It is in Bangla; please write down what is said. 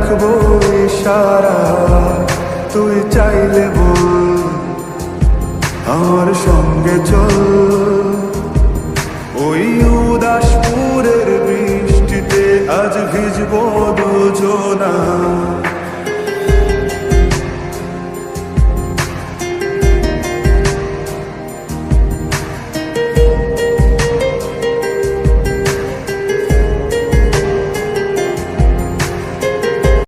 রাখবো ইশারা, তুই চাইলে বল আমার সঙ্গে চল। ওই উদাসপুরের বৃষ্টিতে আজ ভিজবো দুজনা।